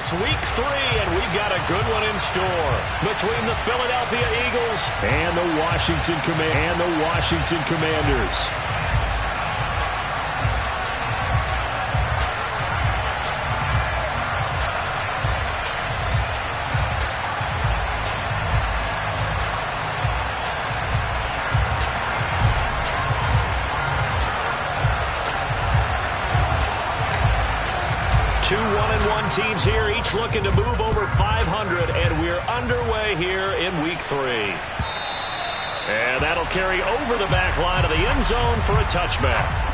it's week 3, and we've got a good one in store between the Philadelphia Eagles and the Washington Commanders. Two 1-1 teams here, each looking to move over 500, and we're underway here in week 3. And that'll carry over the back line of the end zone for a touchback.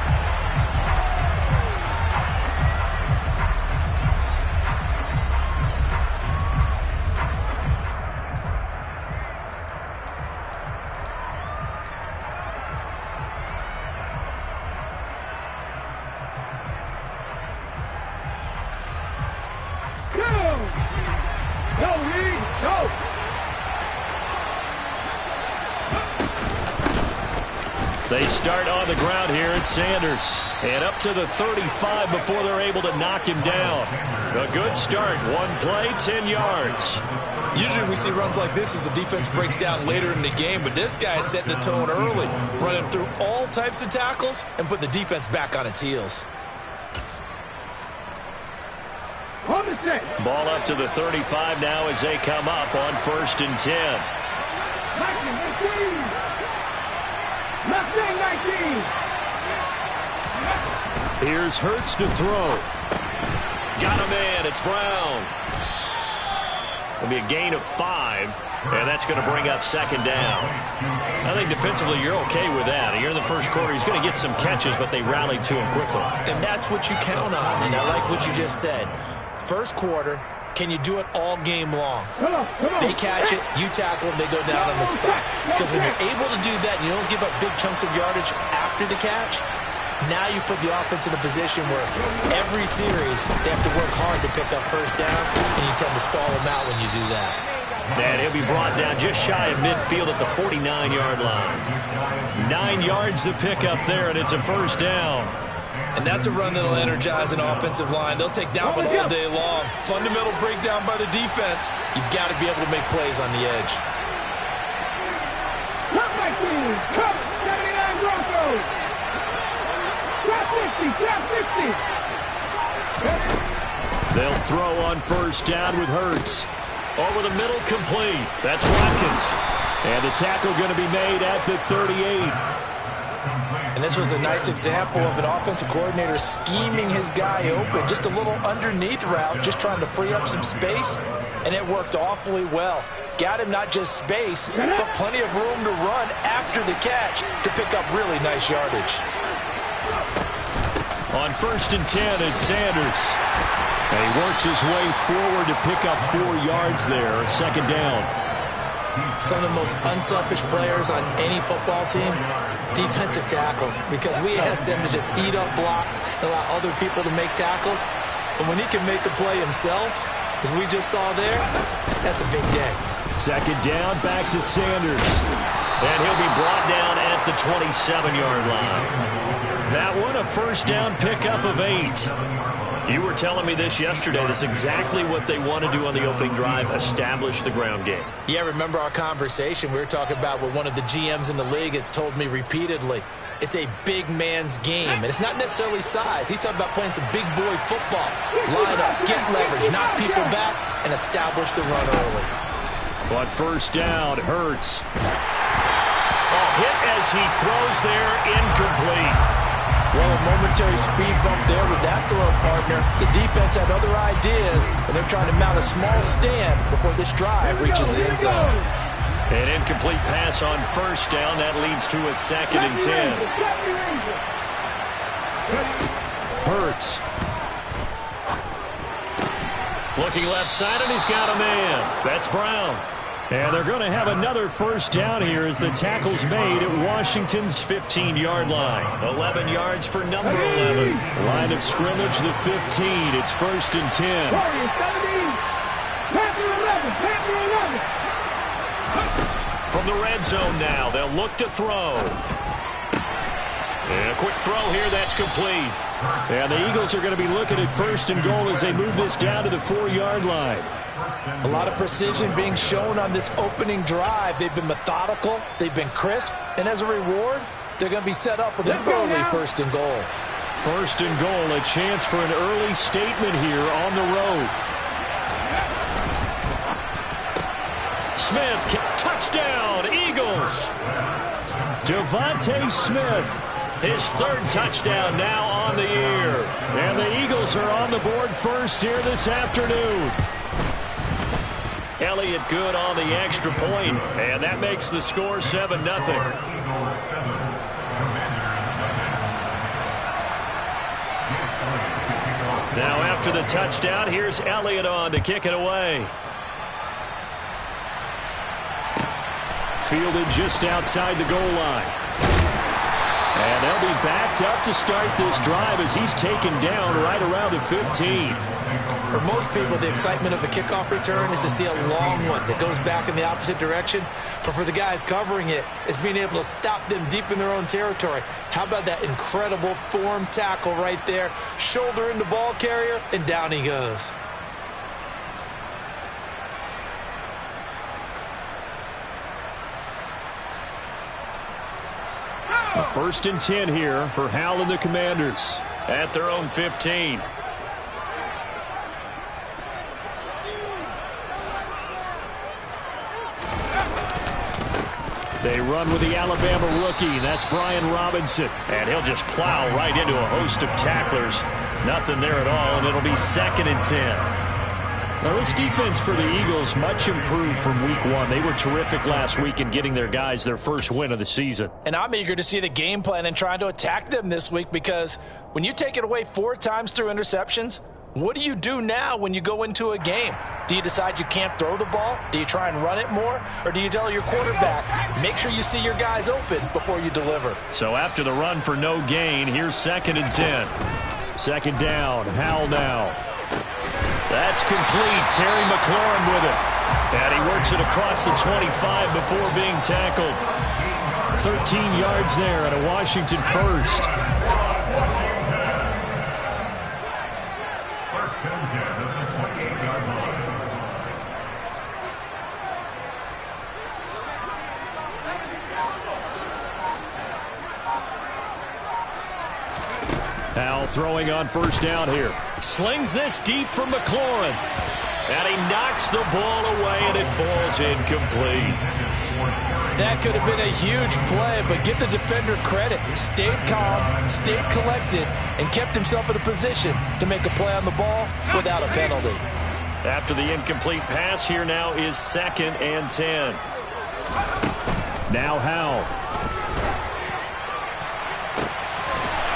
They start on the ground here at Sanders. And up to the 35 before they're able to knock him down. A good start. One play, 10 yards. Usually we see runs like this as the defense breaks down later in the game, but this guy is setting the tone early, running through all types of tackles and put the defense back on its heels. Ball up to the 35 now as they come up on 1st and 10. Here's Hurts to throw. Got a man. It's Brown. It'll be a gain of 5, and that's going to bring up 2nd down. I think defensively you're okay with that. Here in the first quarter, he's going to get some catches, but they rallied to him quickly. And that's what you count on, and I like what you just said. First quarter, can you do it all game long? They catch it, you tackle them, they go down on the spot. Because when you're able to do that and you don't give up big chunks of yardage after the catch, now you put the offense in a position where every series they have to work hard to pick up first downs, and you tend to stall them out when you do that. And he'll be brought down just shy of midfield at the 49-yard line. 9 yards to pick up there, and it's a first down. And that's a run that'll energize an offensive line. They'll take that one all day long. Fundamental breakdown by the defense. You've got to be able to make plays on the edge. They'll throw on first down with Hurts. Over the middle, complete. That's Watkins. And the tackle going to be made at the 38. And this was a nice example of an offensive coordinator scheming his guy open. Just a little underneath route, just trying to free up some space, and it worked awfully well. Got him not just space, but plenty of room to run after the catch to pick up really nice yardage. On 1st and 10, it's Sanders. And he works his way forward to pick up 4 yards there, 2nd down. Some of the most unselfish players on any football team, defensive tackles, because we ask them to just eat up blocks and allow other people to make tackles. And when he can make a play himself, as we just saw there, that's a big day. 2nd down, back to Sanders. And he'll be brought down at the 27-yard line. That one, a first down pickup of 8. You were telling me this yesterday. That's exactly what they want to do on the opening drive, establish the ground game. Yeah, remember our conversation? We were talking about what one of the GMs in the league has told me repeatedly. It's a big man's game, and it's not necessarily size. He's talking about playing some big boy football. Line up, get leverage, knock people back, and establish the run early. On first down, Hurts. A hit as he throws there, incomplete. Well, a momentary speed bump there with that throw partner. The defense had other ideas, and they're trying to mount a small stand before this drive reaches the end zone. An incomplete pass on first down. That leads to a 2nd and 10. Hurts. Looking left side, and he's got a man. That's Brown. And they're going to have another first down here as the tackle's made at Washington's 15-yard line. 11 yards for number 11. Line of scrimmage, the 15. It's 1st and 10. From the red zone now, they'll look to throw. And a quick throw here, that's complete. And the Eagles are going to be looking at 1st and goal as they move this down to the 4-yard line. A lot of precision being shown on this opening drive. They've been methodical, they've been crisp, and as a reward, they're going to be set up with an early 1st and goal. 1st and goal, a chance for an early statement here on the road. Smith, touchdown, Eagles. Devontae Smith, his 3rd touchdown now on the year. And the Eagles are on the board first here this afternoon. Elliott good on the extra point, and that makes the score 7-0. Now after the touchdown, here's Elliott on to kick it away. Fielded just outside the goal line. And they'll be backed up to start this drive as he's taken down right around the 15. For most people, the excitement of the kickoff return is to see a long one that goes back in the opposite direction. But for the guys covering it, it's being able to stop them deep in their own territory. How about that incredible form tackle right there? Shoulder in the ball carrier, and down he goes. A 1st and 10 here for Hal and the Commanders at their own 15. They run with the Alabama rookie. That's Brian Robinson. And he'll just plow right into a host of tacklers. Nothing there at all, and it'll be 2nd and 10. Now, this defense for the Eagles much improved from week 1. They were terrific last week in getting their guys their first win of the season. And I'm eager to see the game plan and trying to attack them this week, because when you take it away 4 times through interceptions, what do you do now when you go into a game? Do you decide you can't throw the ball? Do you try and run it more? Or do you tell your quarterback, make sure you see your guys open before you deliver? So after the run for no gain, here's 2nd and 10. 2nd down, Hal now. That's complete. Terry McLaurin with it. And he works it across the 25 before being tackled. 13 yards there and a Washington 1st. Hal throwing on 1st down here. Slings this deep from McLaurin. And he knocks the ball away, and it falls incomplete. That could have been a huge play, but give the defender credit. Stayed calm, stayed collected, and kept himself in a position to make a play on the ball without a penalty. After the incomplete pass, here now is 2nd and 10. Now Hal.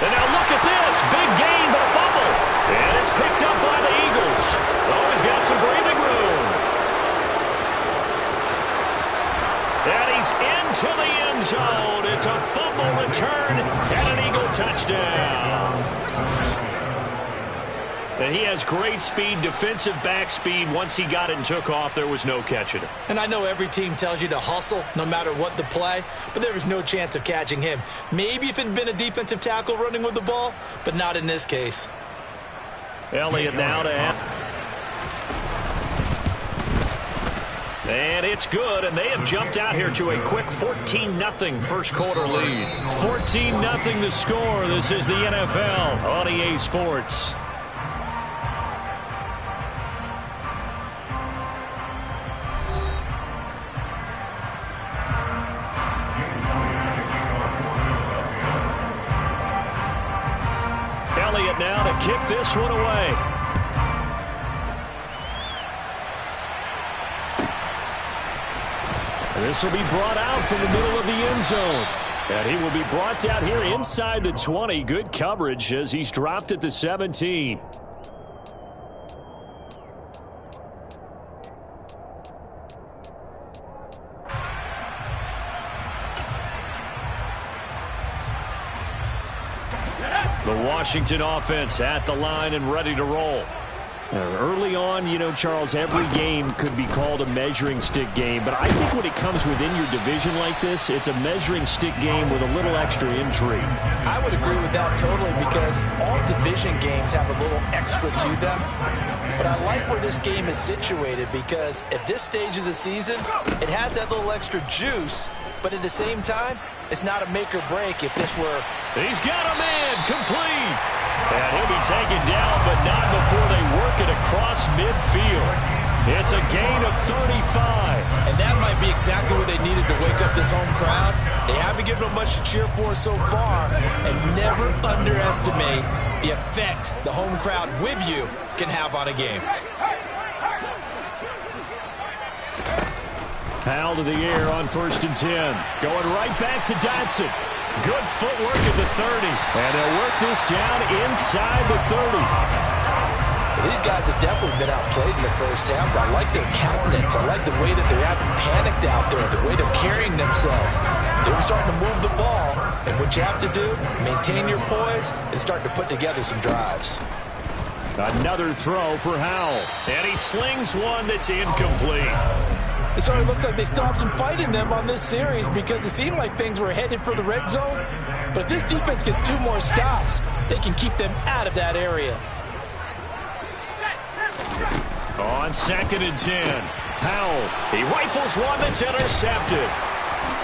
And now look at this. Big gain, but a fumble. And it's picked up by the Eagles. Oh, he's got some breathing room. And he's into the end zone. It's a fumble return and an Eagle touchdown. And he has great speed, defensive back speed. Once he got it and took off, there was no catching him. And I know every team tells you to hustle no matter what the play, but there was no chance of catching him. Maybe if it had been a defensive tackle running with the ball, but not in this case. Elliott now to end. And it's good, and they have jumped out here to a quick 14-0 first quarter lead. 14-0 the score. This is the NFL on EA Sports. Elliott now to kick this one away. This will be brought out from the middle of the end zone. And he will be brought down here inside the 20. Good coverage as he's dropped at the 17. The Washington offense at the line and ready to roll. Early on, you know, Charles, every game could be called a measuring stick game. But I think when it comes within your division like this, it's a measuring stick game with a little extra intrigue. I would agree with that totally because all division games have a little extra to them. But I like where this game is situated because at this stage of the season, it has that little extra juice. But at the same time, it's not a make or break if this were... He's got a man, complete. And he'll be taken down, but not before they work it across midfield. It's a gain of 35. And that might be exactly what they needed to wake up this home crowd. They haven't given them much to cheer for so far. And never underestimate the effect the home crowd with you can have on a game. Powell to the air on 1st and 10. Going right back to Dotson. Good footwork at the 30. And they'll work this down inside the 30. Well, these guys have definitely been outplayed in the first half. I like their countenance. I like the way that they haven't panicked out there, the way they're carrying themselves. They were starting to move the ball. And what you have to do, maintain your poise and start to put together some drives. Another throw for Howell. And he slings one that's incomplete. It sort of looks like they still have some fight in them on this series because it seemed like things were headed for the red zone. But if this defense gets 2 more stops, they can keep them out of that area. On 2nd and 10, Howell. He rifles one that's intercepted.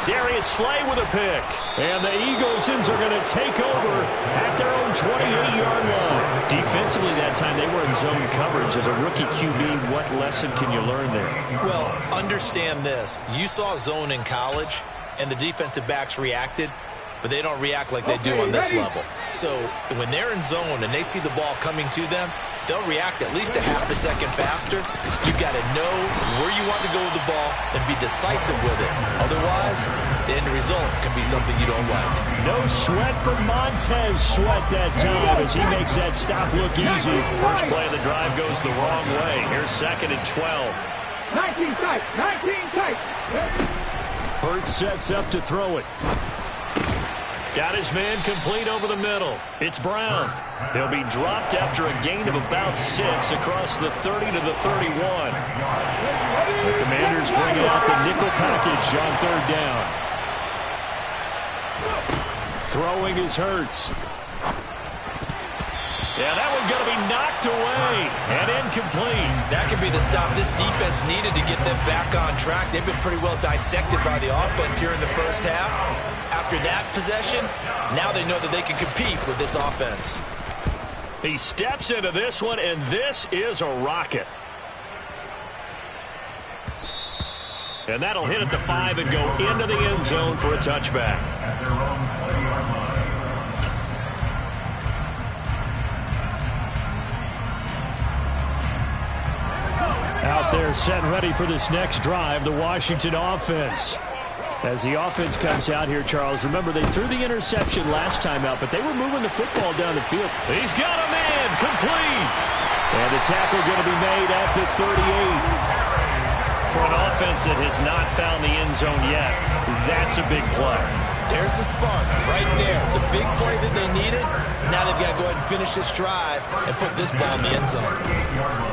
Darius Slay with a pick. And the Eaglesons are going to take over at their own 28-yard line. Defensively that time, they were in zone coverage. As a rookie QB, what lesson can you learn there? Well, understand this. You saw zone in college, and the defensive backs reacted, but they don't react like they do on this level. So when they're in zone and they see the ball coming to them, they'll react at least a half a second faster. You've got to know where you want to go with the ball and be decisive with it. Otherwise, the end result can be something you don't like. No sweat for Montez Sweat that time as he makes that stop look easy. First play of the drive goes the wrong way. Here's 2nd and 12. 19 tight, 19 tight. Hurts sets up to throw it. Got his man complete over the middle. It's Brown. He'll be dropped after a gain of about 6 across the 30 to the 31. The Commanders bring out the nickel package on 3rd down. Throwing is Hurts. Yeah, that one's going to be knocked away and incomplete. That could be the stop this defense needed to get them back on track. They've been pretty well dissected by the offense here in the first half. After that possession, now they know that they can compete with this offense. He steps into this one, and this is a rocket. And that'll hit at the 5 and go into the end zone for a touchback. Out there set and ready for this next drive, the Washington offense. As the offense comes out here, Charles, remember they threw the interception last time out, but they were moving the football down the field. He's got a man, complete. And the tackle going to be made at the 38. For an offense that has not found the end zone yet, that's a big play. There's the spark right there. The big play that they needed. Now they've got to go ahead and finish this drive and put this ball in the end zone.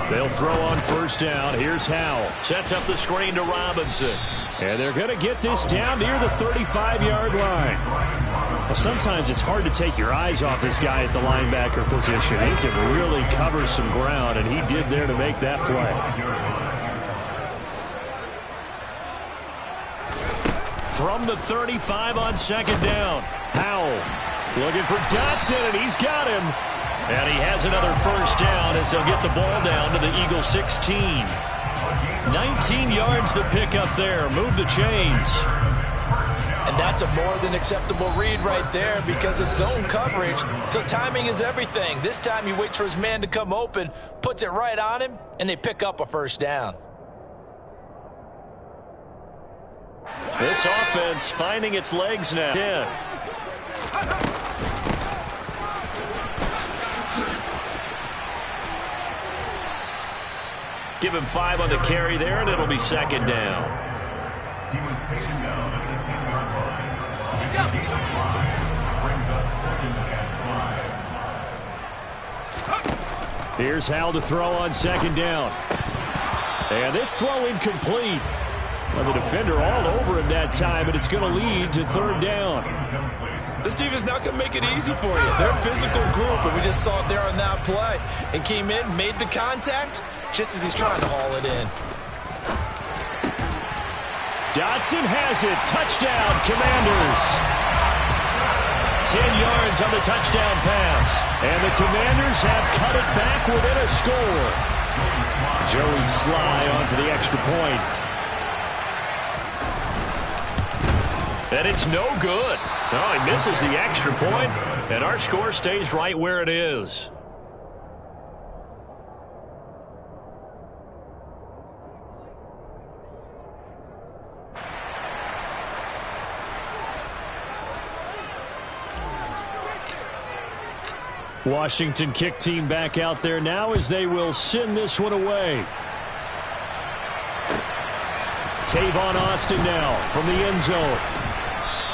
They'll throw on 1st down. Here's Howell. Sets up the screen to Robinson. And they're going to get this down near the 35-yard line. Well, sometimes it's hard to take your eyes off this guy at the linebacker position. He can really cover some ground, and he did there to make that play. From the 35 on 2nd down, Howell looking for Dotson, and he's got him. And he has another 1st down as they'll get the ball down to the Eagle 16. 19 yards to pick up there. Move the chains. And that's a more than acceptable read right there because it's zone coverage, so timing is everything. This time he waits for his man to come open, puts it right on him, and they pick up a 1st down. This offense finding its legs now. Yeah. Give him 5 on the carry there, and it'll be 2nd down. He was taken down at the 10-yard line. Brings up 2nd and 5. Here's Howell to throw on second down. And this throw incomplete. Well, the defender all over him that time, and it's going to lead to third down. This defense not going to make it easy for you. They're a physical group, and we just saw it there on that play. And came in, made the contact, just as he's trying to haul it in. Dotson has it. Touchdown, Commanders. 10 yards on the touchdown pass. And the Commanders have cut it back within a score. Joey Sly on for the extra point. And it's no good. Oh, he misses the extra point, and our score stays right where it is. Washington kick team back out there now as they will send this one away. Tavon Austin now from the end zone.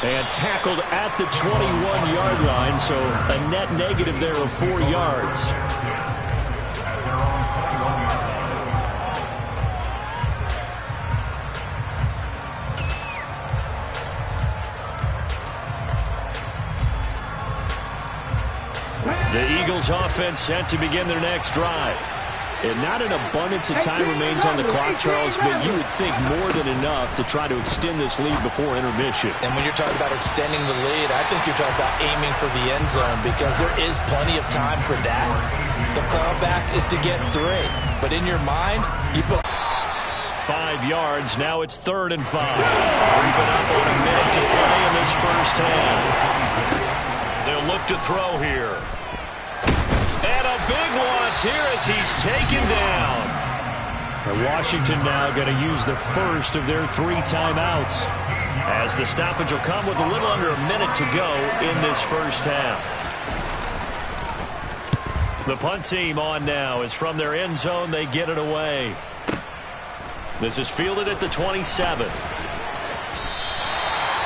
And tackled at the 21-yard line, so a net negative there of 4 yards. The Eagles offense set to begin their next drive. And not an abundance of time remains on the clock, Charles, but you would think more than enough to try to extend this lead before intermission. And when you're talking about extending the lead, I think you're talking about aiming for the end zone because there is plenty of time for that. The fallback is to get 3. But in your mind, you put 5 yards. Now it's 3rd and 5. Creeping up on a minute to play in this first half. They'll look to throw here. And a big loss here as he's taken down. And Washington now going to use the first of their 3 timeouts, as the stoppage will come with a little under a minute to go in this first half. The punt team on now is from their end zone. They get it away. This is fielded at the 27.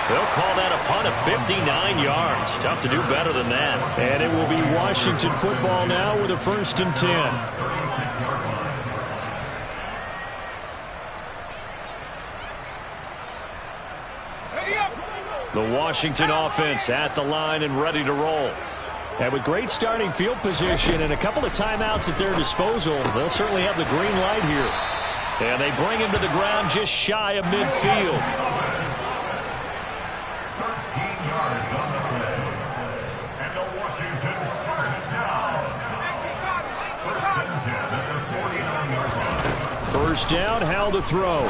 They'll call that a punt of 59 yards. Tough to do better than that. And it will be Washington football now with a 1st and 10. The Washington offense at the line and ready to roll. And with great starting field position and a couple of timeouts at their disposal, they'll certainly have the green light here. And they bring him to the ground just shy of midfield. First down, Howell to throw.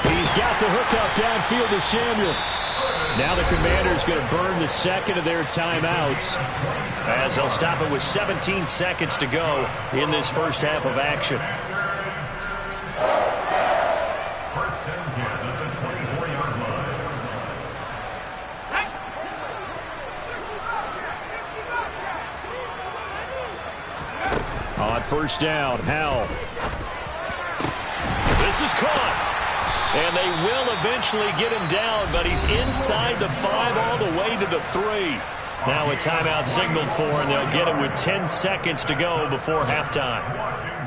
He's got the hookup downfield to Samuel. Now the Commanders going to burn the second of their timeouts, as they'll stop it with 17 seconds to go in this first half of action. On first down, Howell. This is caught. And they will eventually get him down, but he's inside the 5 all the way to the 3. Now a timeout signaled for, and they'll get it with 10 seconds to go before halftime.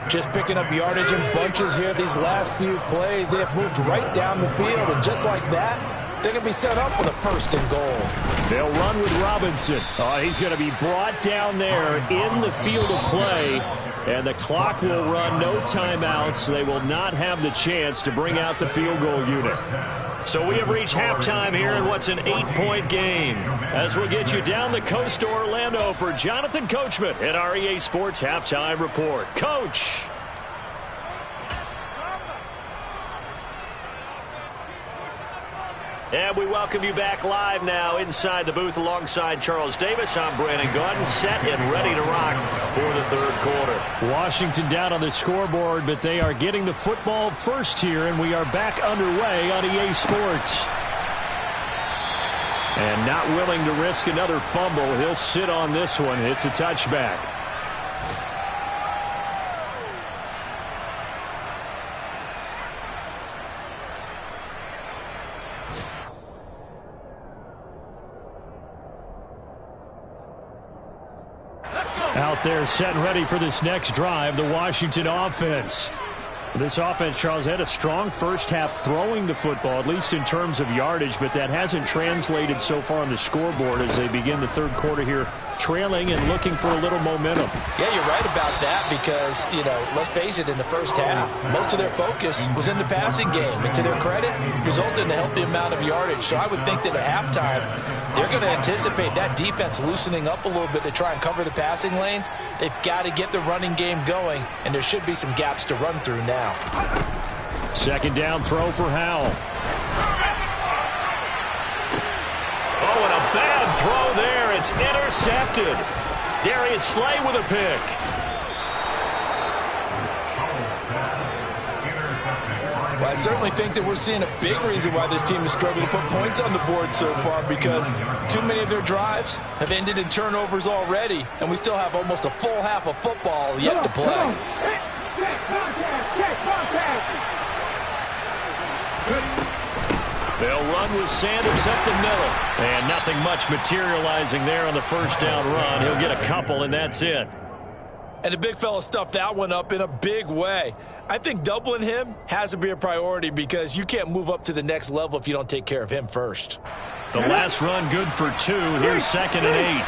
Just picking up yardage in bunches here these last few plays. They have moved right down the field, and just like that, they're going to be set up for the 1st and goal. They'll run with Robinson. Oh, he's going to be brought down there in the field of play. And the clock will run, no timeouts. They will not have the chance to bring out the field goal unit. So we have reached halftime here in what's an 8-point game, as we'll get you down the coast to Orlando for Jonathan Coachman at our EA Sports Halftime Report. Coach. And we welcome you back live now inside the booth alongside Charles Davis. I'm Brandon Gaudin, set and ready to rock for the 3rd quarter. Washington down on the scoreboard, but they are getting the football first here, and we are back underway on EA Sports. And not willing to risk another fumble, he'll sit on this one. It's a touchback. Out there set and ready for this next drive, the Washington offense. This offense, Charles, had a strong first half throwing the football, at least in terms of yardage, but that hasn't translated so far on the scoreboard as they begin the third quarter here, trailing and looking for a little momentum. Yeah, you're right about that because, let's face it, in the first half, most of their focus was in the passing game. And to their credit, resulted in a healthy amount of yardage. So I would think that at halftime, they're going to anticipate that defense loosening up a little bit to try and cover the passing lanes. They've got to get the running game going, and there should be some gaps to run through now. Second down throw for Howell. Oh, and a bad throw there. It's intercepted. Darius Slay with a pick. Well, I certainly think that we're seeing a big reason why this team is struggling to put points on the board so far, because too many of their drives have ended in turnovers already, and we still have almost a full half of football yet to play. They'll run with Sanders up the middle. And nothing much materializing there on the first down run. He'll get a couple, and that's it. And the big fella stuffed that one up in a big way. I think doubling him has to be a priority because you can't move up to the next level if you don't take care of him first. The last run good for 2. Here's 2nd and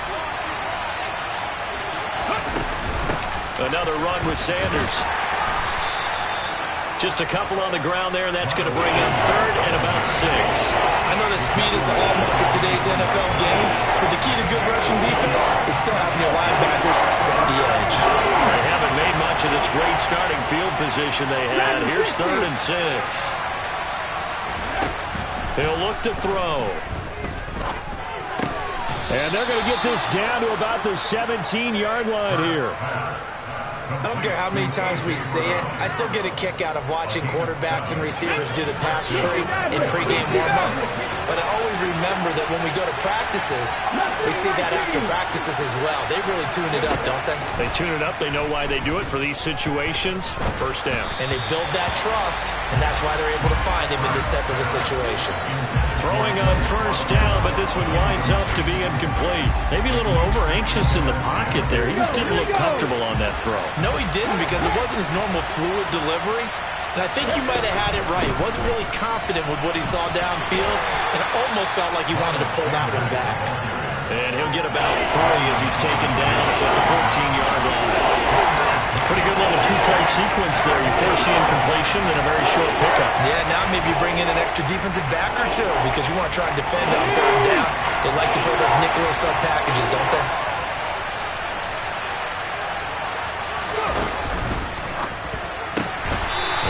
8. Another run with Sanders. Just a couple on the ground there, and that's going to bring up 3rd and about 6. I know that speed is the hallmark of today's NFL game, but the key to good rushing defense is still having your linebackers set the edge. They haven't made much of this great starting field position they had. Here's 3rd and 6. He'll look to throw. And they're going to get this down to about the 17-yard line here. I don't care how many times we see it, I still get a kick out of watching quarterbacks and receivers do the pass tree in pregame warm-up. But I always remember that when we go to practices, we see that after practices as well. They really tune it up, don't they? They tune it up. They know why they do it for these situations. First down. And they build that trust, and that's why they're able to find him in this type of a situation. Throwing on first down, but this one winds up to be incomplete. Maybe a little over-anxious in the pocket there. He just didn't look comfortable on that throw. No, he didn't, because it wasn't his normal fluid delivery. And I think you might have had it right. He wasn't really confident with what he saw downfield, and it almost felt like he wanted to pull that one back. And he'll get about 3 as he's taken down at the 14-yard line. Pretty good little two-play sequence there. You force the incompletion and a very short pickup. Yeah, now maybe you bring in an extra defensive back or two because you want to try and defend on 3rd down. They like to play those nickel or sub packages, don't they?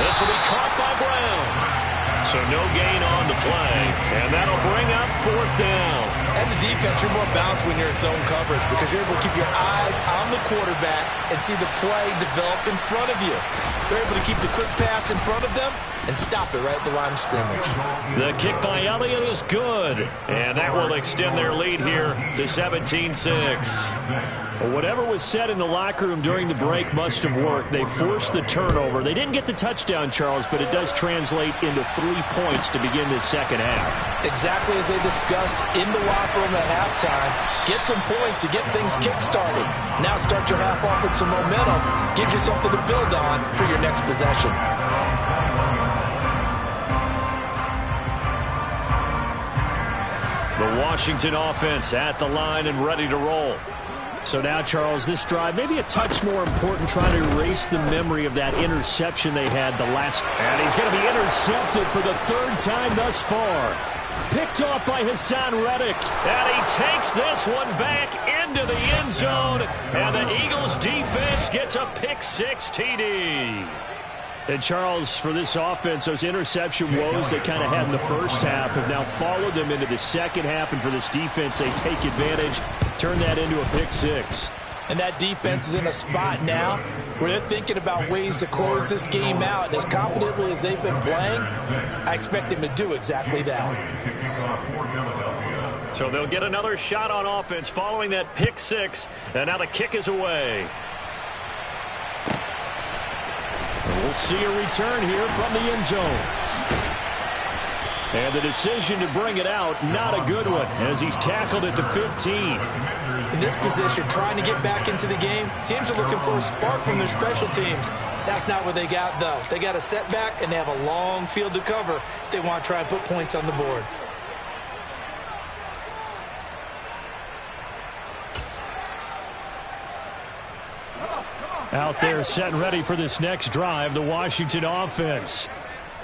This will be caught by Brown. So no gain on the play, and that'll bring up 4th down. As a defense, you're more balanced when you're in zone coverage because you're able to keep your eyes on the quarterback and see the play develop in front of you. They're able to keep the quick pass in front of them and stop it right at the line of scrimmage. The kick by Elliott is good, and that will extend their lead here to 17-6. Well, whatever was said in the locker room during the break must have worked. They forced the turnover. They didn't get the touchdown, Charles, but it does translate into 3 points to begin this second half. Exactly as they discussed in the locker room at halftime. Get some points to get things kick-started. Now start your half off with some momentum. Gives you something to build on for your next possession. The Washington offense at the line and ready to roll. So now, Charles, this drive maybe a touch more important, trying to erase the memory of that interception they had the last. And he's going to be intercepted for the 3rd time thus far. Picked off by Hassan Reddick. And he takes this one back into the end zone. And the Eagles defense gets a pick-6 TD. And, Charles, for this offense, those interception woes they kind of had in the first half have now followed them into the second half. And for this defense, they take advantage, turn that into a pick-6. And that defense is in a spot now where they're thinking about ways to close this game out. And as confidently as they've been playing, I expect them to do exactly that. So they'll get another shot on offense following that pick-6. And now the kick is away. We'll see a return here from the end zone. And the decision to bring it out, not a good one, as he's tackled at the 15. In this position, trying to get back into the game, teams are looking for a spark from their special teams. That's not what they got, though. They got a setback, and they have a long field to cover if they want to try and put points on the board. Out there set and ready for this next drive, the Washington offense.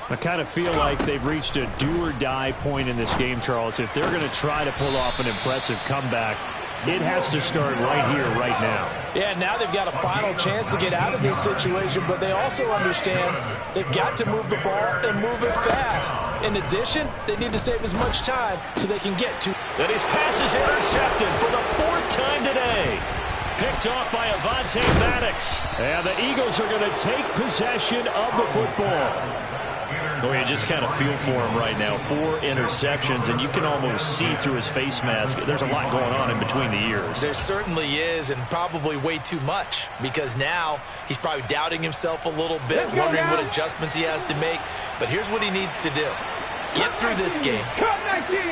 I kind of feel like they've reached a do-or-die point in this game, Charles. If they're going to try to pull off an impressive comeback, it has to start right here, right now. Yeah, now they've got a final chance to get out of this situation, but they also understand they've got to move the ball and move it fast. In addition, they need to save as much time so they can get to. And his pass is intercepted for the 4th time today. Picked off by Avonte Maddox. And the Eagles are going to take possession of the football. Oh, you just kind of feel for him right now. 4 interceptions, and you can almost see through his face mask. There's a lot going on in between the ears. There certainly is, and probably way too much, because now he's probably doubting himself a little bit, wondering what adjustments he has to make. But here's what he needs to do. Get through this game.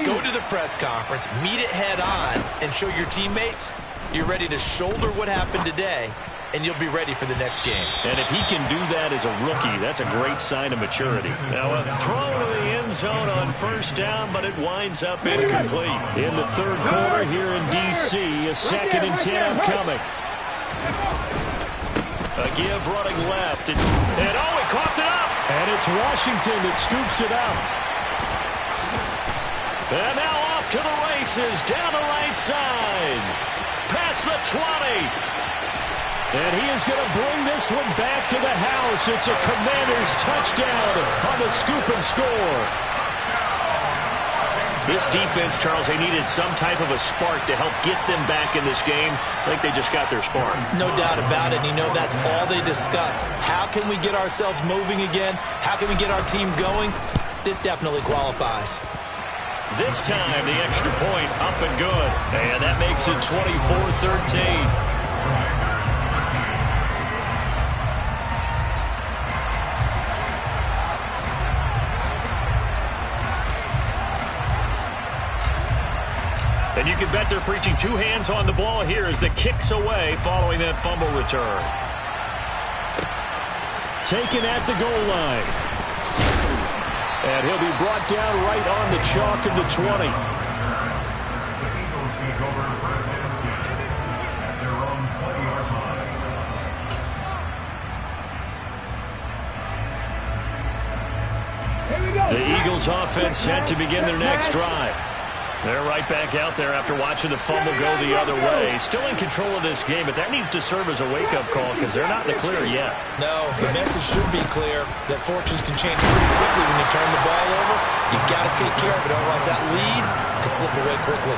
Go to the press conference, meet it head on, and show your teammates you're ready to shoulder what happened today, and you'll be ready for the next game. And if he can do that as a rookie, that's a great sign of maturity. Now a throw to the end zone on 1st down, but it winds up incomplete. In the 3rd quarter here in D.C., a 2nd and 10 upcoming. A give running left. He coughed it up. And it's Washington that scoops it up. And now off to the races, down the right side. Past the 20. And he is going to bring this one back to the house. It's a Commanders touchdown on the scoop and score. This defense, Charles, they needed some type of a spark to help get them back in this game. I think they just got their spark. No doubt about it. And you know, that's all they discussed. How can we get ourselves moving again? How can we get our team going? This definitely qualifies. This time, the extra point up and good. And that makes it 24-13. And you can bet they're preaching 2 hands on the ball here as the kick's away following that fumble return. Taken at the goal line. And he'll be brought down right on the chalk of the 20. The Eagles take over 1st and 10 at their own 20-yard line. The Eagles offense set to begin their next drive. They're right back out there after watching the fumble go the other way. Still in control of this game, but that needs to serve as a wake-up call because they're not in the clear yet. No, the message should be clear that fortunes can change pretty quickly when you turn the ball over. You got to take care of it, otherwise that lead could slip away quickly.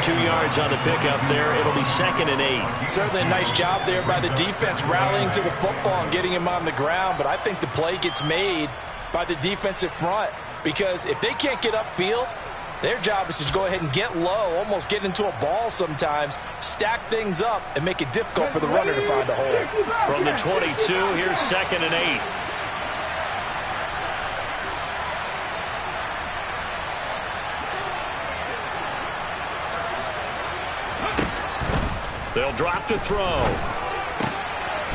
2 yards on the pickup there. It'll be 2nd and 8. Certainly a nice job there by the defense rallying to the football and getting him on the ground, but I think the play gets made by the defensive front because if they can't get upfield, their job is to go ahead and get low, almost get into a ball sometimes, stack things up, and make it difficult for the runner to find a hole. From the 22, here's 2nd and 8. They'll drop to throw.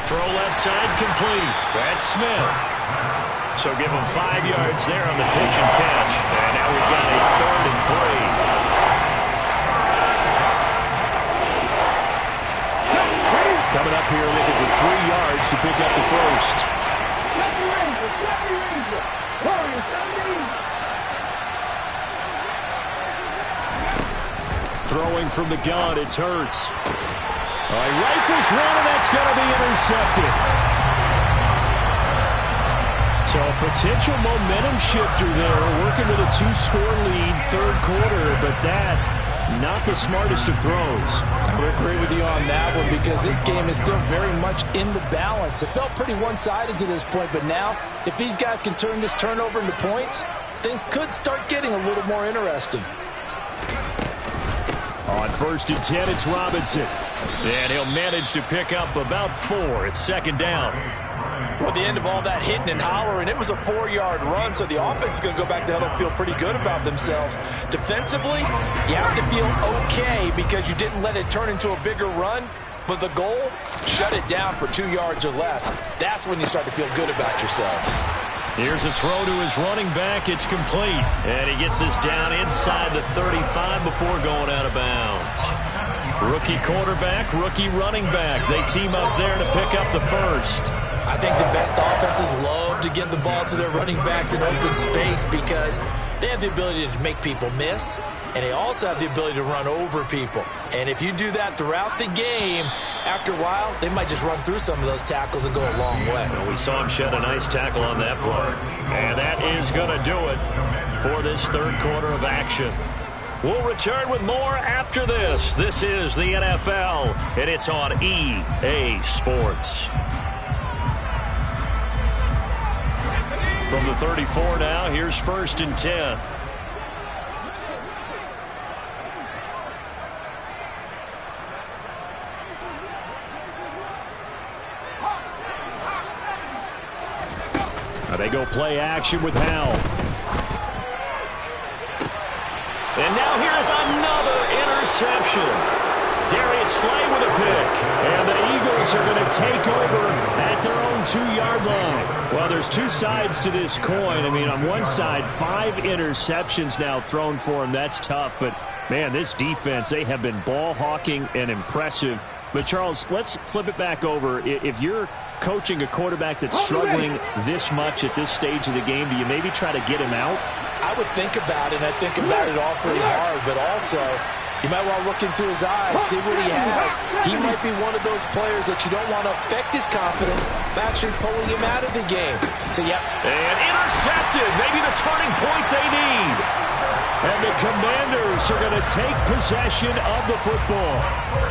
Throw left side complete. That's Smith. So give him 5 yards there on the pitch and catch. And now we've got a 3rd and 3. Coming up here looking for 3 yards to pick up the first. Throwing from the gun, it's Hurts. All right, rifles one, and that's going to be intercepted. So a potential momentum shifter there, working with a 2-score lead, 3rd quarter, but that, not the smartest of throws. I would agree with you on that one because this game is still very much in the balance. It felt pretty one-sided to this point, but now, if these guys can turn this turnover into points, things could start getting a little more interesting. On 1st and 10, it's Robinson. And he'll manage to pick up about 4. It's 2nd down. Well, at the end of all that hitting and hollering, it was a 4-yard run, so the offense is going to go back to huddle and feel pretty good about themselves. Defensively, you have to feel okay because you didn't let it turn into a bigger run, but the goal, shut it down for 2 yards or less. That's when you start to feel good about yourselves. Here's a throw to his running back. It's complete. And he gets us down inside the 35 before going out of bounds. Rookie quarterback, rookie running back. They team up there to pick up the first. I think the best offenses love to get the ball to their running backs in open space because they have the ability to make people miss, and they also have the ability to run over people. And if you do that throughout the game, after a while, they might just run through some of those tackles and go a long way. Well, we saw him shed a nice tackle on that play. And that is going to do it for this third quarter of action. We'll return with more after this. This is the NFL, and it's on EA Sports. From the 34 now, here's 1st and 10. They go play action with Howell. And now here's another interception. Darius Slay with a pick. And the Eagles are going to take over at their own 2-yard line. Well, there's two sides to this coin. I mean, on one side, 5 interceptions now thrown for him. That's tough. But, man, this defense, they have been ball hawking and impressive. But, Charles, let's flip it back over. If you're coaching a quarterback that's struggling this much at this stage of the game, do you maybe try to get him out? I would think about it, and I think about it awfully hard, but also you might want to look into his eyes, see what he has. He might be one of those players that you don't want to affect his confidence by actually pulling him out of the game. So you have to... And intercepted, maybe the turning point they need. And the Commanders are going to take possession of the football.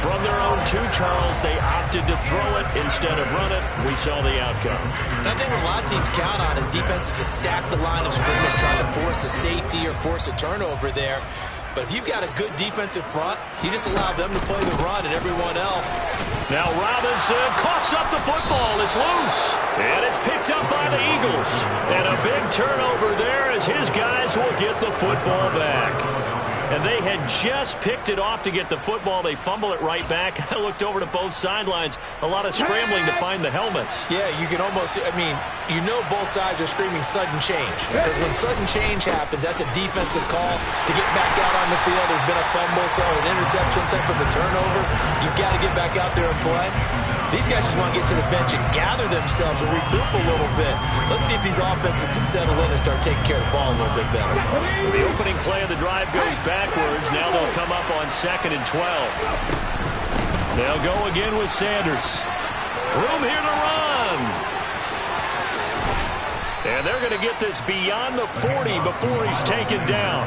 From their own 2, Charles, they opted to throw it instead of run it. We saw the outcome. I think what a lot of teams count on is defenses to stack the line of scrimmage, trying to force a safety or force a turnover there. But if you've got a good defensive front, you just allow them to play the run and everyone else. Now Robinson coughs up the football. It's loose. And it's picked up by the Eagles. And a big turnover there as his guys will get the football back. And they had just picked it off to get the football. They fumble it right back. I looked over to both sidelines. A lot of scrambling to find the helmets. Yeah, you can almost, I mean, you know both sides are screaming sudden change. Because when sudden change happens, that's a defensive call to get back out on the field. There's been a fumble, so an interception, type of a turnover. You've got to get back out there and play. These guys just want to get to the bench and gather themselves and regroup a little bit. Let's see if these offenses can settle in and start taking care of the ball a little bit better. The opening play of the drive goes backwards. Now they'll come up on 2nd and 12. They'll go again with Sanders. Room here to run. And they're going to get this beyond the 40 before he's taken down.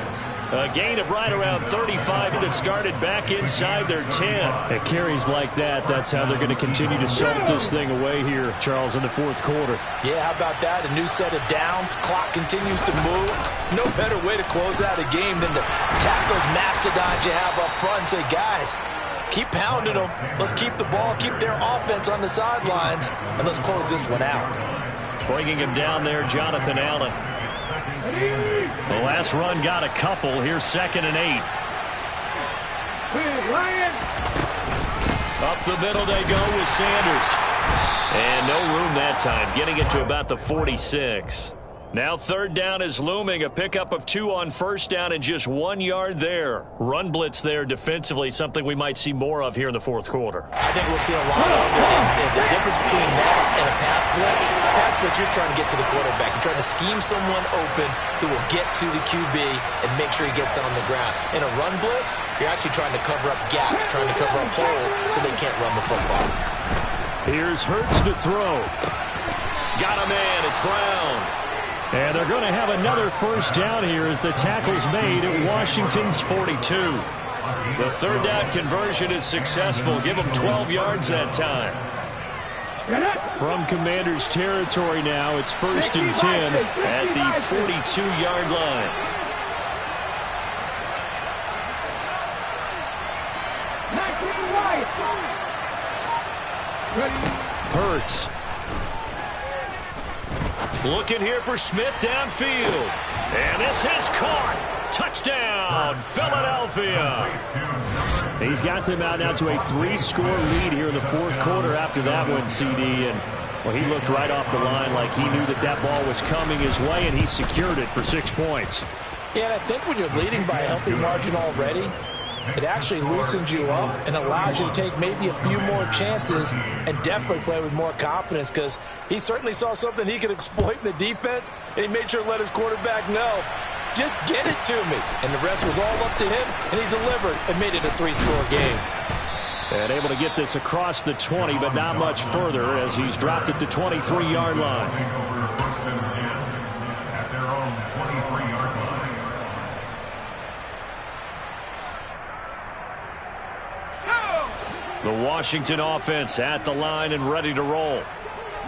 A gain of right around 35 that started back inside their 10. At carries like that, that's how they're going to continue to salt this thing away here, Charles, in the 4th quarter. Yeah, how about that? A new set of downs. Clock continues to move. No better way to close out a game than to tap those mastodons you have up front and say, guys, keep pounding them. Let's keep the ball, keep their offense on the sidelines, and let's close this one out. Bringing him down there, Jonathan Allen. The last run got a couple. Here's 2nd and 8. Up the middle they go with Sanders. And no room that time, getting it to about the 46. Now 3rd down is looming. A pickup of 2 on 1st down and just 1 yard there. Run blitz there defensively, something we might see more of here in the 4th quarter. I think we'll see a lot of it. And the difference between that and a pass blitz, you're trying to get to the quarterback. You're trying to scheme someone open who will get to the QB and make sure he gets on the ground. In a run blitz, you're actually trying to cover up gaps, trying to cover up holes so they can't run the football. Here's Hurts to throw. Got a man. It's Brown. And they're going to have another 1st down here as the tackle's made at Washington's 42. The 3rd down conversion is successful. Give them 12 yards that time. From Commanders territory now, it's 1st and 10 at the 42-yard line. Hurts. Looking here for Smith downfield. And this is caught. Touchdown, Philadelphia. He's got them out now to a 3-score lead here in the fourth quarter after that one, CD. And, well, he looked right off the line like he knew that that ball was coming his way, and he secured it for 6 points. Yeah, and I think when you're leading by a healthy margin already, it actually loosens you up and allows you to take maybe a few more chances and definitely play with more confidence, because he certainly saw something he could exploit in the defense, and he made sure to let his quarterback know, just get it to me. And the rest was all up to him, and he delivered and made it a 3-score game. And able to get this across the 20, but not much further as he's dropped it to 23-yard line. At their own 23-yard line. The Washington offense at the line and ready to roll.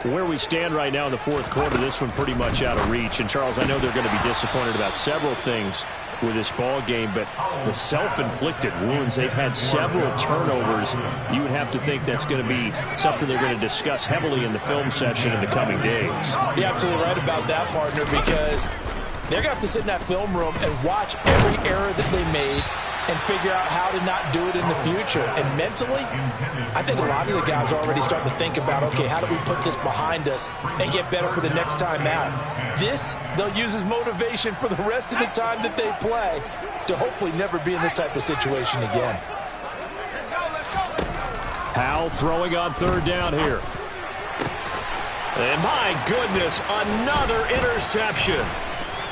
Where we stand right now in the fourth quarter, this one pretty much out of reach. And, Charles, I know they're going to be disappointed about several things with this ball game, but the self-inflicted wounds, they've had several turnovers. You would have to think that's going to be something they're going to discuss heavily in the film session in the coming days. You're absolutely right about that, partner, because they're going to have to sit in that film room and watch every error that they made and figure out how to not do it in the future. And mentally, I think a lot of the guys are already starting to think about, okay, how do we put this behind us and get better for the next time out? This, they'll use as motivation for the rest of the time that they play to hopefully never be in this type of situation again. Powell throwing on third down here. And my goodness, another interception.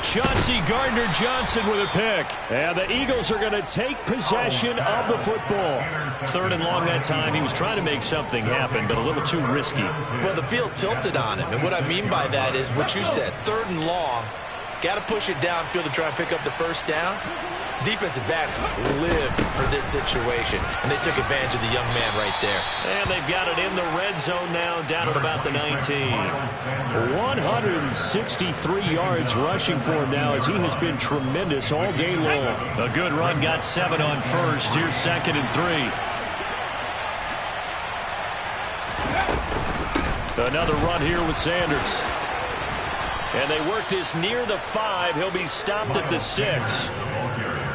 Chauncey Gardner-Johnson with a pick. And the Eagles are going to take possession of the football. Third and long that time. He was trying to make something happen, but a little too risky. Well, the field tilted on him. And what I mean by that is what you said. Third and long. Got to push it downfield to try and pick up the first down. Defensive backs live for this situation, and they took advantage of the young man right there. And they've got it in the red zone now, down at about the 19. 163 yards rushing for him now, as he has been tremendous all day long. A good run, got 7 on first. Here's 2nd and 3. Another run here with Sanders. And they work this near the 5. He'll be stopped at the 6.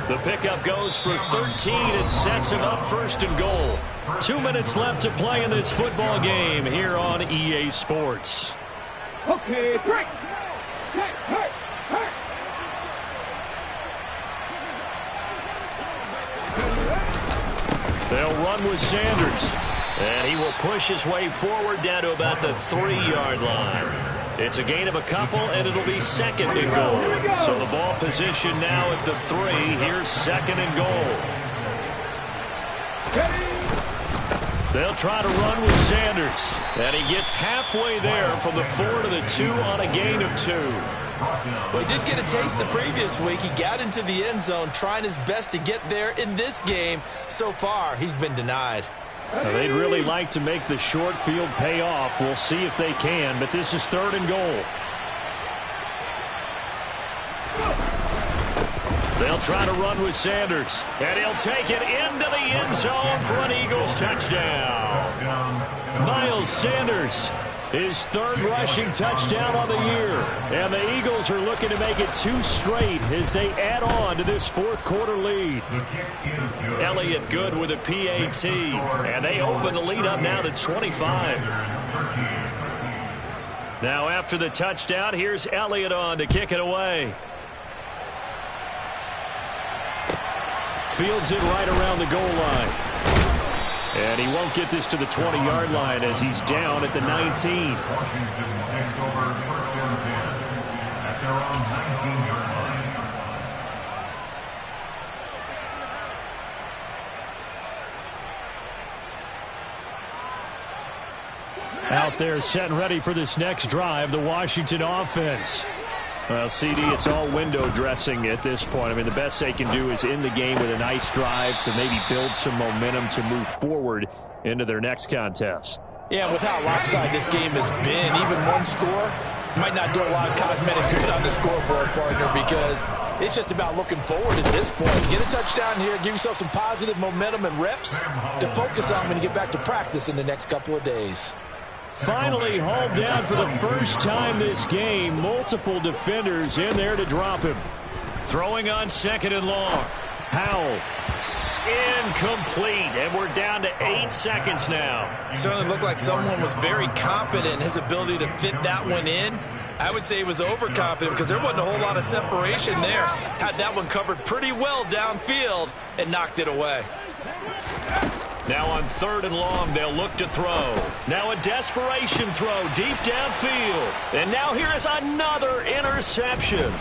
The pickup goes for 13 and sets him up 1st and goal. 2 minutes left to play in this football game here on EA Sports. Okay, break. They'll run with Sanders. And he will push his way forward down to about the 3-yard line. It's a gain of a couple, and it'll be 2nd and goal. So the ball position now at the 3. Here's 2nd and goal. They'll try to run with Sanders. And he gets halfway there from the 4 to the 2 on a gain of 2. Well, he did get a taste the previous week. He got into the end zone, trying his best to get there in this game. So far, he's been denied. Now, they'd really like to make the short field pay off. We'll see if they can, but this is 3rd and goal. They'll try to run with Sanders, and he'll take it into the end zone for an Eagles touchdown. Miles Sanders, his 3rd rushing touchdown on the year. And the Eagles are looking to make it 2 straight as they add on to this fourth quarter lead. Elliott good with a PAT. And they open the lead up now to 25. Now after the touchdown, here's Elliott on to kick it away. Fields it right around the goal line. And he won't get this to the 20-yard line as he's down at the 19. Washington takes over 1st and 10 at their own 19-yard line. Out there set and ready for this next drive, the Washington offense. Well, CD, it's all window dressing at this point. I mean, the best they can do is in the game with a nice drive to maybe build some momentum to move forward into their next contest. Yeah, with how lopsided this game has been, even one score might not do a lot of cosmetic good on the scoreboard, partner, because it's just about looking forward at this point. Get a touchdown here, give yourself some positive momentum and reps to focus on when you get back to practice in the next couple of days. Finally hauled down for the first time this game. Multiple defenders in there to drop him. Throwing on 2nd and long. Powell. Incomplete, and we're down to 8 seconds now. Certainly looked like someone was very confident in his ability to fit that one in. I would say he was overconfident because there wasn't a whole lot of separation there. Had that one covered pretty well downfield and knocked it away. Now on 3rd and long, they'll look to throw. Now a desperation throw deep downfield. And now here is another interception.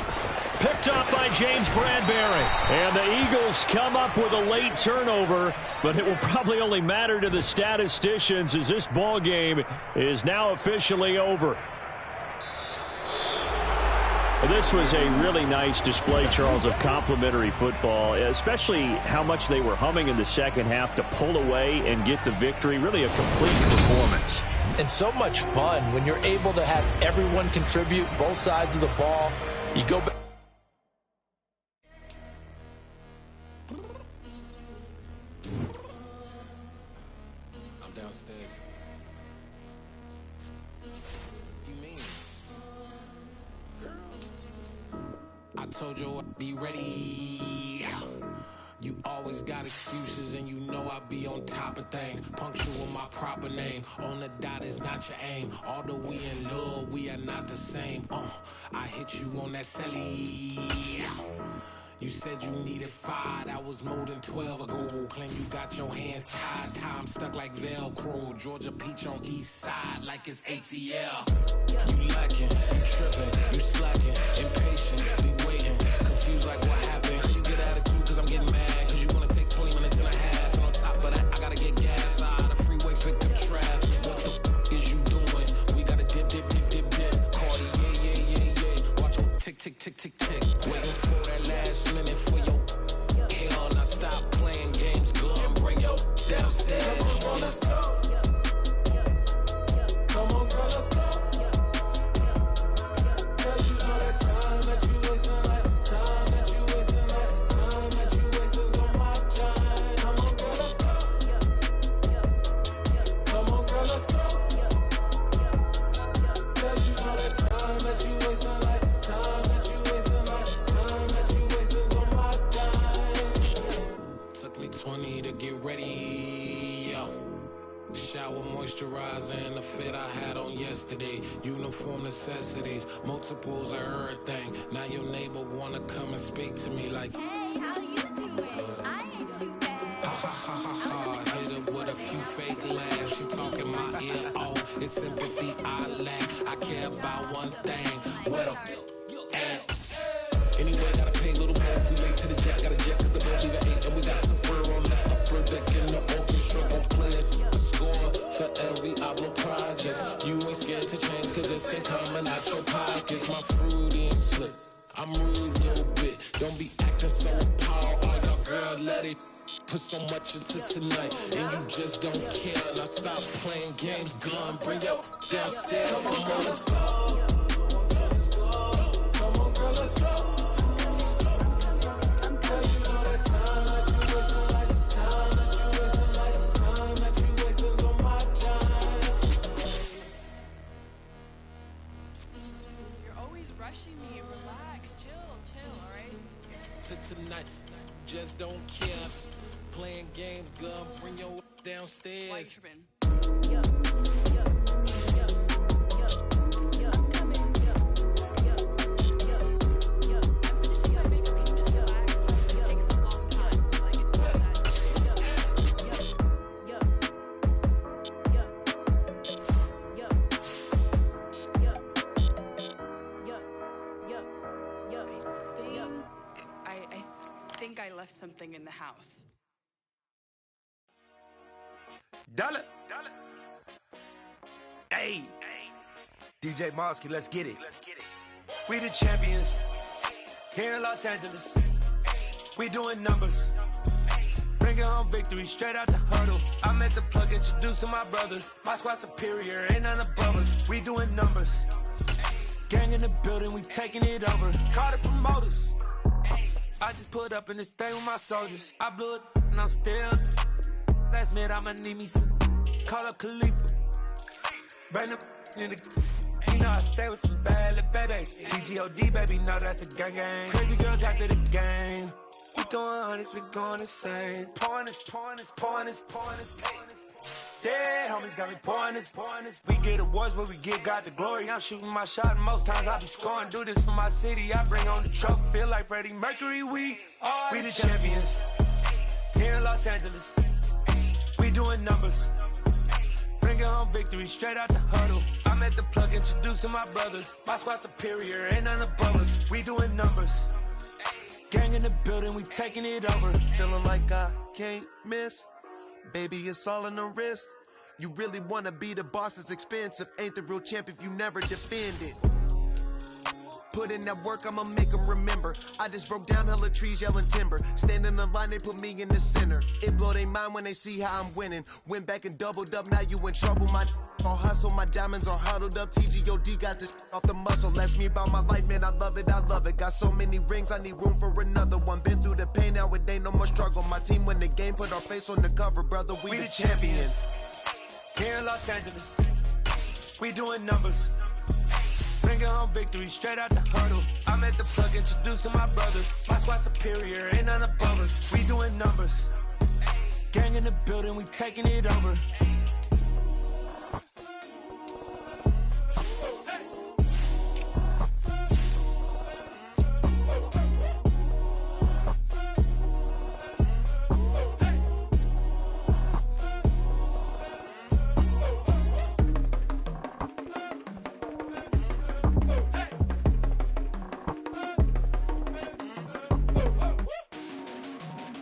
Picked up by James Bradbury. And the Eagles come up with a late turnover, but it will probably only matter to the statisticians as this ball game is now officially over. This was a really nice display, Charles, of complimentary football, especially how much they were humming in the second half to pull away and get the victory. Really a complete performance. And so much fun when you're able to have everyone contribute both sides of the ball. You go back. I'm downstairs. You mean? I told you I'd be ready. You always got excuses and you know I be on top of things. Punctual my proper name. On the dot is not your aim. Although we in love, we are not the same. I hit you on that celly. You said you needed 5, that was more than 12 ago. Claim you got your hands tied, time stuck like Velcro. Georgia Peach on east side like it's ATL. You lacking, you tripping, you slacking, impatient, be waiting, confused like what happened. How you get attitude cause I'm getting mad, cause you wanna take 20 minutes and a half. And on top of that, I gotta get gas out of the freeway, pick up traffic. What the is you doing? We gotta dip, dip, dip, dip, dip. Cardi, yeah. Watch your tick, tick, tick, tick, tick. Waiting for that last minute for your hell. Now stop playing games, go and bring your downstairs. Come on, let's go. Come on, girl, let's go. Cause you know that time that you wasting, like time that you wasting, like time that you wasting on my time. Come on, girl, let's go. Come on, girl, let's go. Cause you know that time that you wasting, like time that you wasting, like time that you wasting on my time. Took me 20 to get ready. Shower moisturizer and the fit I had on yesterday. Uniform necessities, multiples of everything. Now your neighbor wanna come and speak to me like, Hey, how you doing? I ain't too bad. ha ha ha ha ha. Hit her with a few fake laughs. She talking my ear off. It's sympathy I lack. I care about one thing. What up? Anyway, gotta pay a little more if we late to the jet. Got a jet cause the boat leave at 8. And we got some fur on the upper deck in the orchestra. Gon' play a score for every album project. You ain't scared to change cause it's ain't coming out your pockets. My fruity and slick. I'm rude a little bit. Don't be acting so power. All y'all girl, let it put so much into tonight. And you just don't care. Now stop playing games. Gun, bring your downstairs. Come on, let's go. Come on, girl, let's go. Rushing me. Relax. Chill, all right? To tonight, just don't care. Playing games, gun, bring your downstairs. Why you tripping? I think I left something in the house. Dollar. Hey. DJ Mosky, let's get it. We the champions here in Los Angeles. We doing numbers. Bringing home victory straight out the huddle. I met the plug, introduced to my brother. My squad superior, ain't none above us. We doing numbers. Gang in the building, we taking it over. Call the promoters. I just put up in this thing with my soldiers. I blew it and I'm still. Last minute I'ma need me some. Call up Khalifa. Bring the in the. You know I stay with some bad little baby. TGOD, baby, know that's a gang gang. Crazy girls after the game. We doing hundreds, we going insane. Pouring this. Dead homies got me pouring this. We get awards, but we get God the glory. I'm shooting my shot, and most times I be scoring. Do this for my city, I bring on the trophy. Feel like Freddie Mercury, we the champions. Here in Los Angeles, we doing numbers. Bringing home victory straight out the huddle. I'm at the plug, introduced to my brother. My squad superior, ain't none above us. We doing numbers. Gang in the building, we taking it over. Feeling like I can't miss. Baby, it's all in the wrist. You really wanna be the boss, it's expensive. Ain't the real champ if you never defend it. Put in that work, I'ma make them remember. I just broke down hella trees, yelling timber. Stand in the line, they put me in the center. It blow their mind when they see how I'm winning. Went back and doubled up, now you in trouble. My all hustle, my diamonds are huddled up. TGOD got this off the muscle. Ask me about my life, man, I love it. Got so many rings, I need room for another one. Been through the pain, now it ain't no more struggle. My team win the game, put our face on the cover, brother. We the champions. Here in Los Angeles, we doing numbers. Bringing home victory straight out the huddle. I'm at the plug, introduced to my brother. My squad superior, ain't none above us. We doing numbers. Gang in the building, we taking it over.